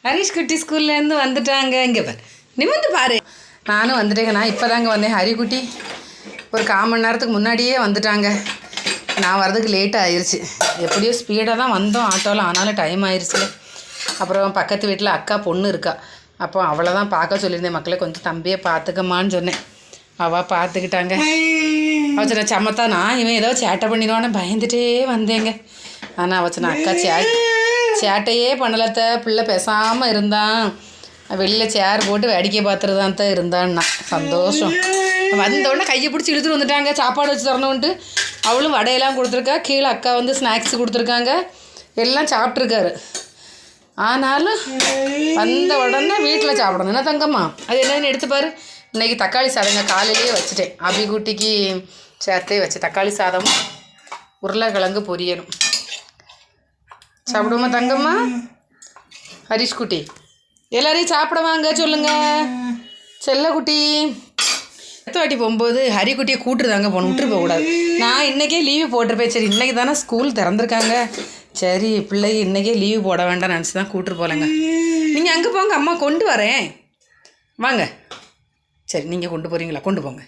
ஹரிஷ் குட்டி ஸ்கூல்லேருந்து வந்துட்டாங்க. இங்கே பாரு, நிமிந்து பாரு. நானும் வந்துட்டேங்க. நான் இப்போ தாங்க வந்தேன். ஹரிக்குட்டி ஒரு 1/4 மணி நேரத்துக்கு முன்னாடியே வந்துட்டாங்க. நான் வர்றதுக்கு லேட் ஆயிடுச்சு. எப்படியோ ஸ்பீடாக தான் வந்தோம் ஆட்டோவில், ஆனாலும் டைம் ஆயிடுச்சு. அப்புறம் பக்கத்து வீட்டில் அக்கா பொண்ணு இருக்கா. அப்போ அவளை தான் பார்க்க சொல்லியிருந்தேன். மக்களை கொஞ்சம் தம்பியை பார்த்துக்கம்மான்னு சொன்னேன். அவள் பார்த்துக்கிட்டாங்க. அவள் சொன்ன சமத்தா இவன் ஏதோ சேட்டை பண்ணிடுவான்னு பயந்துட்டே வந்தேங்க. ஆனால் அவள் சொன்ன அக்கா சேட்டையே பண்ணலத்த, பிள்ளை பேசாமல் இருந்தான், வெளியில் சேர் போட்டு வேடிக்கை பார்த்துருதான் தான் இருந்தான்னா. சந்தோஷம். வந்தோடனே கையை பிடிச்சி இழுத்துட்டு வந்துட்டாங்க. சாப்பாடு வச்சு தரணுன்ட்டு அவளும் வடையெல்லாம் கொடுத்துருக்கா. கீழே அக்கா வந்து ஸ்நாக்ஸ் கொடுத்துருக்காங்க. எல்லாம் சாப்பிட்ருக்காரு. ஆனாலும் வந்த உடனே வீட்டில் சாப்பிடணும். என்ன தங்கம்மா அது என்னன்னு எடுத்துப்பார். இன்றைக்கி தக்காளி சாதங்க காலையிலேயே வச்சுட்டேன். அபிகுட்டிக்கு சேர்த்தே வச்சு தக்காளி சாதமும் உருளைக்கிழங்கு பொரியணும். சாப்பிடுவோமா தங்கம்மா? ஹரிஷ் குட்டி எல்லாரையும் சாப்பிட வாங்க சொல்லுங்க. செல்லக்குட்டி அடுத்த வாட்டி போகும்போது ஹரிக்குட்டியை கூட்டுருதாங்க போகணும், விட்டுரு போகக்கூடாது. நான் இன்றைக்கே லீவு போட்டிருப்பேன். சரி இன்றைக்கி தானே ஸ்கூல் திறந்துருக்காங்க, சரி பிள்ளைக்கு இன்றைக்கே லீவு போட வேண்டாம்னு நினச்சி தான் கூட்டுரு போகலங்க. நீங்கள் அங்கே போங்க, அம்மா கொண்டு வரேன் வாங்க. சரி நீங்கள் கொண்டு போகிறீங்களா? கொண்டு போங்க.